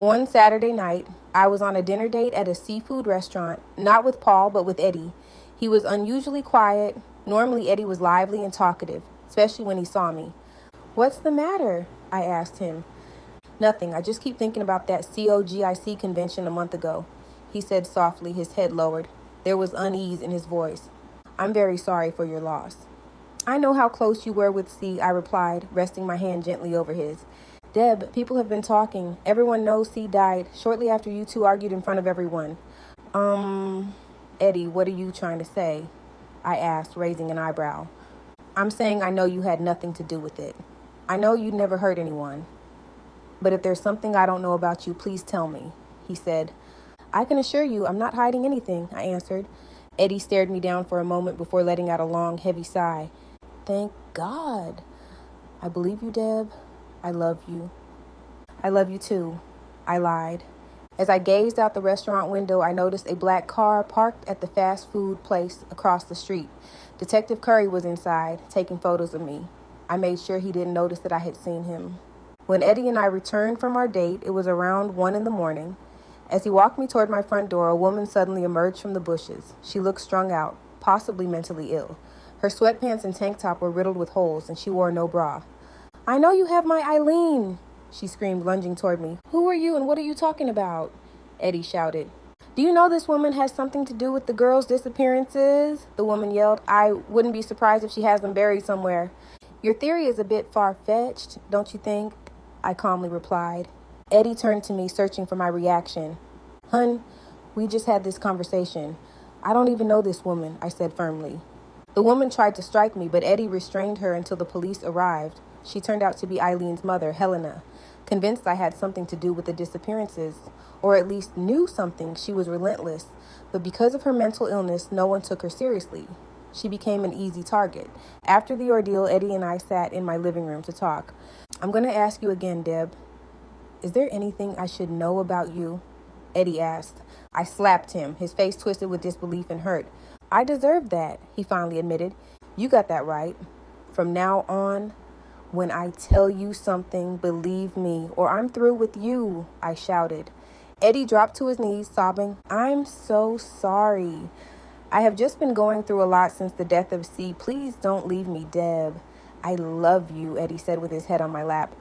One Saturday night, I was on a dinner date at a seafood restaurant, not with Paul, but with Eddie. He was unusually quiet. Normally, Eddie was lively and talkative, especially when he saw me. "What's the matter?" I asked him. "Nothing. I just keep thinking about that COGIC convention a month ago," he said softly, his head lowered. There was unease in his voice. "I'm very sorry for your loss." "I know how close you were with C," I replied, resting my hand gently over his. "Deb, people have been talking. Everyone knows C died shortly after you two argued in front of everyone." Eddie, what are you trying to say?" I asked, raising an eyebrow. "I'm saying I know you had nothing to do with it. I know you'd never hurt anyone. But if there's something I don't know about you, please tell me," he said. "I can assure you I'm not hiding anything," I answered. Eddie stared me down for a moment before letting out a long, heavy sigh. "Thank God. I believe you, Deb. I love you." "I love you too," I lied. As I gazed out the restaurant window, I noticed a black car parked at the fast food place across the street. Detective Curry was inside, taking photos of me. I made sure he didn't notice that I had seen him. When Eddie and I returned from our date, it was around 1 in the morning. As he walked me toward my front door, a woman suddenly emerged from the bushes. She looked strung out, possibly mentally ill. Her sweatpants and tank top were riddled with holes, and she wore no bra. "I know you have my Eileen," she screamed, lunging toward me. "Who are you and what are you talking about?" Eddie shouted. "Do you know this woman has something to do with the girls' disappearances?" the woman yelled. "I wouldn't be surprised if she has them buried somewhere." "Your theory is a bit far-fetched, don't you think?" I calmly replied. Eddie turned to me, searching for my reaction. "Hun, we just had this conversation. I don't even know this woman," I said firmly. The woman tried to strike me, but Eddie restrained her until the police arrived. She turned out to be Eileen's mother, Helena. Convinced I had something to do with the disappearances, or at least knew something, she was relentless. But because of her mental illness, no one took her seriously. She became an easy target. After the ordeal, Eddie and I sat in my living room to talk. "I'm going to ask you again, Deb. Is there anything I should know about you?" Eddie asked. I slapped him, his face twisted with disbelief and hurt. "I deserve that," he finally admitted. "You got that right. From now on, when I tell you something, believe me, or I'm through with you," I shouted. Eddie dropped to his knees, sobbing. "I'm so sorry. I have just been going through a lot since the death of C. Please don't leave me, Deb." "I love you," Eddie said with his head on my lap.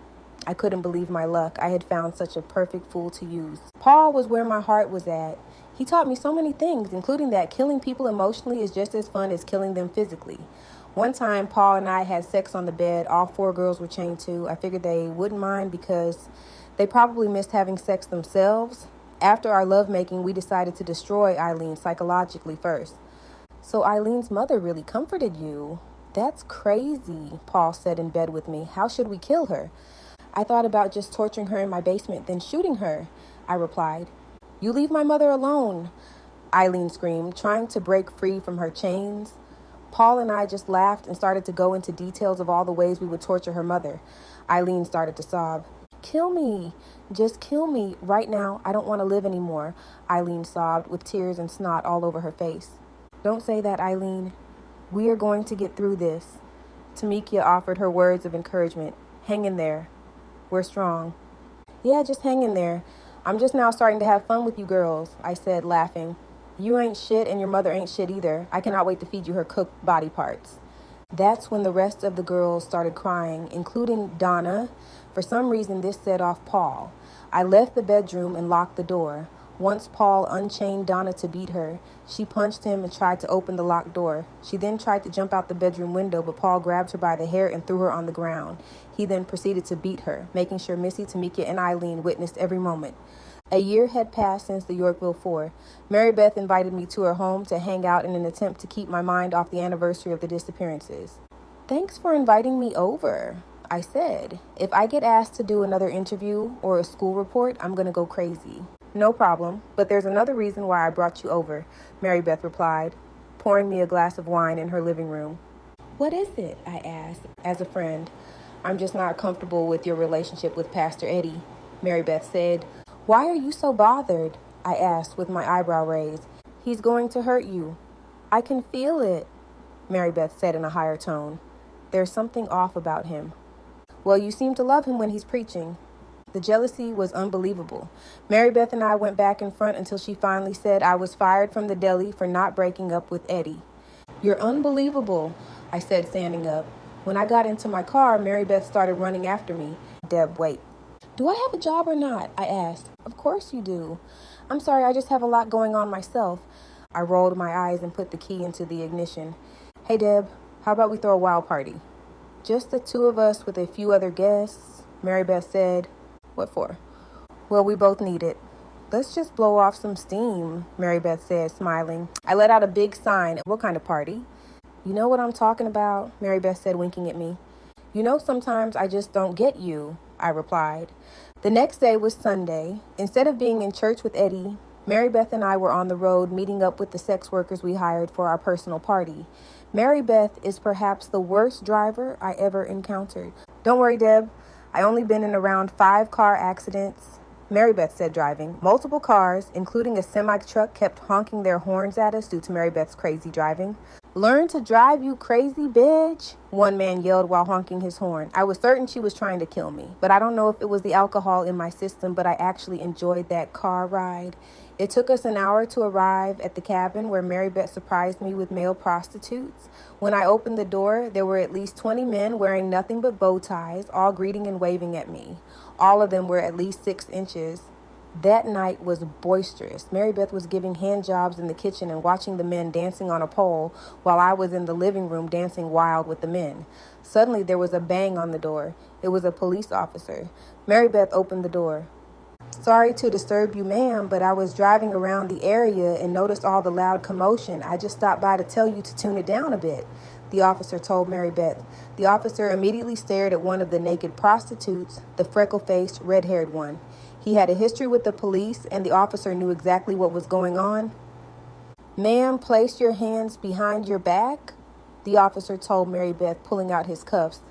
I couldn't believe my luck. I had found such a perfect fool to use. Paul was where my heart was at. He taught me so many things, including that killing people emotionally is just as fun as killing them physically. One time, Paul and I had sex on the bed. All 4 girls were chained too. I figured they wouldn't mind because they probably missed having sex themselves. After our lovemaking, we decided to destroy Eileen psychologically first. "So Eileen's mother really comforted you?" "That's crazy," Paul said in bed with me. "How should we kill her?" "I thought about just torturing her in my basement, then shooting her," I replied. "You leave my mother alone," Eileen screamed, trying to break free from her chains. Paul and I just laughed and started to go into details of all the ways we would torture her mother. Eileen started to sob. "Kill me. Just kill me. Right now, I don't want to live anymore," Eileen sobbed, with tears and snot all over her face. "Don't say that, Eileen. We are going to get through this." Tamikia offered her words of encouragement. "Hang in there. We're strong." "Yeah, just hang in there. I'm just now starting to have fun with you girls," I said, laughing. "You ain't shit and your mother ain't shit either. I cannot wait to feed you her cooked body parts." That's when the rest of the girls started crying, including Donna. For some reason, this set off Paul. I left the bedroom and locked the door. Once Paul unchained Donna to beat her, she punched him and tried to open the locked door. She then tried to jump out the bedroom window, but Paul grabbed her by the hair and threw her on the ground. He then proceeded to beat her, making sure Missy, Tamika, and Eileen witnessed every moment. A year had passed since the Yorkville Four. Marybeth invited me to her home to hang out in an attempt to keep my mind off the anniversary of the disappearances. "Thanks for inviting me over," I said. "If I get asked to do another interview or a school report, I'm going to go crazy." "No problem, but there's another reason why I brought you over," Marybeth replied, pouring me a glass of wine in her living room. "What is it?" I asked, as a friend. "I'm just not comfortable with your relationship with Pastor Eddie," Marybeth said. "Why are you so bothered?" I asked with my eyebrow raised. "He's going to hurt you." "I can feel it," Marybeth said in a higher tone. "There's something off about him." "Well, you seem to love him when he's preaching." The jealousy was unbelievable. Marybeth and I went back and front until she finally said I was fired from the deli for not breaking up with Eddie. "You're unbelievable," I said, standing up. When I got into my car, Marybeth started running after me. "Deb, wait. Do I have a job or not?" I asked. "Of course you do." "I'm sorry, I just have a lot going on myself." I rolled my eyes and put the key into the ignition. "Hey, Deb, how about we throw a wild party?" "Just the two of us with a few other guests," Marybeth said. "What for?" "Well, we both need it." "Let's just blow off some steam," Marybeth said, smiling. I let out a big sign. "What kind of party?" "You know what I'm talking about," Marybeth said, winking at me. "You know, sometimes I just don't get you," I replied. The next day was Sunday. Instead of being in church with Eddie, Marybeth and I were on the road meeting up with the sex workers we hired for our personal party. Marybeth is perhaps the worst driver I ever encountered. "Don't worry, Deb. I only been in around 5 car accidents," Marybeth said, driving. Multiple cars, including a semi-truck, kept honking their horns at us due to Marybeth's crazy driving. "Learn to drive, you crazy bitch," one man yelled while honking his horn. I was certain she was trying to kill me, but I don't know if it was the alcohol in my system, but I actually enjoyed that car ride. It took us an hour to arrive at the cabin where Marybeth surprised me with male prostitutes. When I opened the door, there were at least 20 men wearing nothing but bow ties, all greeting and waving at me. All of them were at least 6 inches. That night was boisterous. Marybeth was giving hand jobs in the kitchen and watching the men dancing on a pole while I was in the living room dancing wild with the men. Suddenly there was a bang on the door. It was a police officer. Marybeth opened the door. "Sorry to disturb you, ma'am, but I was driving around the area and noticed all the loud commotion. I just stopped by to tell you to tune it down a bit," the officer told Marybeth. The officer immediately stared at one of the naked prostitutes, the freckle-faced, red-haired one. He had a history with the police, and the officer knew exactly what was going on. "Ma'am, place your hands behind your back," the officer told Marybeth, pulling out his cuffs.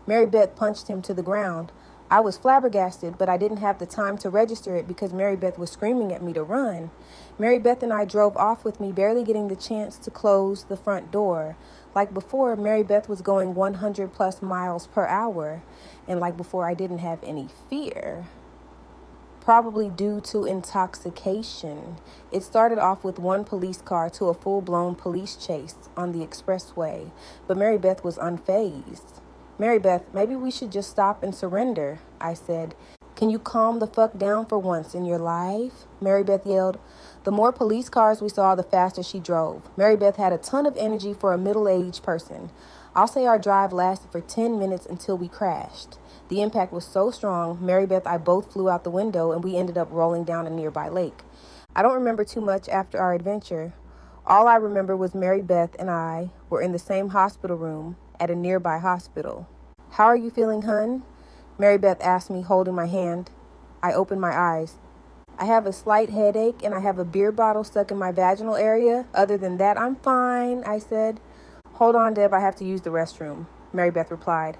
Marybeth punched him to the ground. I was flabbergasted, but I didn't have the time to register it because Marybeth was screaming at me to run. Marybeth and I drove off with me barely getting the chance to close the front door. Like before, Marybeth was going 100 plus miles per hour. And like before, I didn't have any fear. Probably due to intoxication. It started off with one police car to a full-blown police chase on the expressway, but Marybeth was unfazed. "Marybeth, maybe we should just stop and surrender," I said. "Can you calm the fuck down for once in your life?" Marybeth yelled. The more police cars we saw, the faster she drove. Marybeth had a ton of energy for a middle-aged person. I'll say our drive lasted for 10 minutes until we crashed. The impact was so strong, Marybeth and I both flew out the window and we ended up rolling down a nearby lake. I don't remember too much after our adventure. All I remember was Marybeth and I were in the same hospital room at a nearby hospital. "How are you feeling, hun?" Marybeth asked me, holding my hand. I opened my eyes. "I have a slight headache and I have a beer bottle stuck in my vaginal area. Other than that, I'm fine," I said. "Hold on, Deb, I have to use the restroom," Marybeth replied.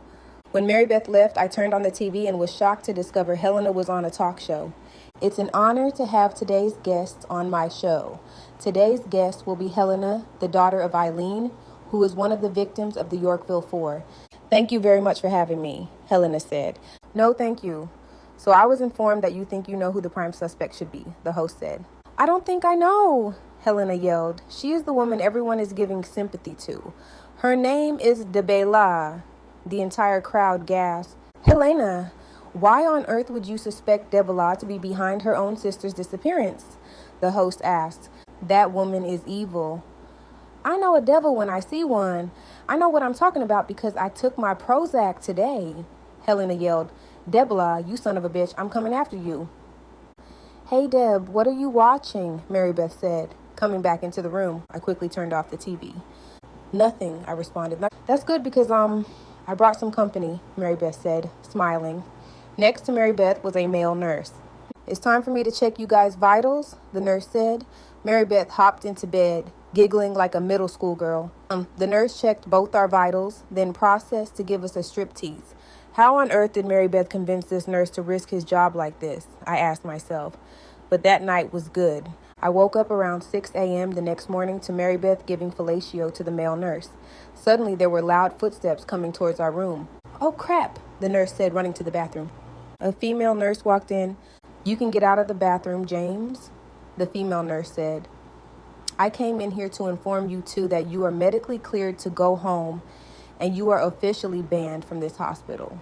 When Marybeth left, I turned on the TV and was shocked to discover Helena was on a talk show. It's an honor to have today's guest on my show. Today's guest will be Helena, the daughter of Eileen, who is one of the victims of the Yorkville 4. "Thank you very much for having me," Helena said. "No, thank you. So I was informed that you think you know who the prime suspect should be," the host said. "I don't think I know," Helena yelled. "She is the woman everyone is giving sympathy to. Her name is Debelah." The entire crowd gasped. "Helena, why on earth would you suspect Debelah to be behind her own sister's disappearance?" the host asked. "That woman is evil." "I know a devil when I see one. I know what I'm talking about because I took my Prozac today," Helena yelled. "Debelah, you son of a bitch, I'm coming after you." "Hey, Deb, what are you watching?" Marybeth said, coming back into the room. I quickly turned off the TV. "Nothing," I responded. "That's good because, I brought some company," Marybeth said, smiling. Next to Marybeth was a male nurse. "It's time for me to check you guys' vitals," the nurse said. Marybeth hopped into bed, giggling like a middle school girl. The nurse checked both our vitals, then processed to give us a striptease. How on earth did Marybeth convince this nurse to risk his job like this? I asked myself. But that night was good. I woke up around 6 a.m. the next morning to Marybeth giving fellatio to the male nurse. Suddenly, there were loud footsteps coming towards our room. "Oh, crap," the nurse said, running to the bathroom. A female nurse walked in. "You can get out of the bathroom, James," the female nurse said. "I came in here to inform you too that you are medically cleared to go home and you are officially banned from this hospital."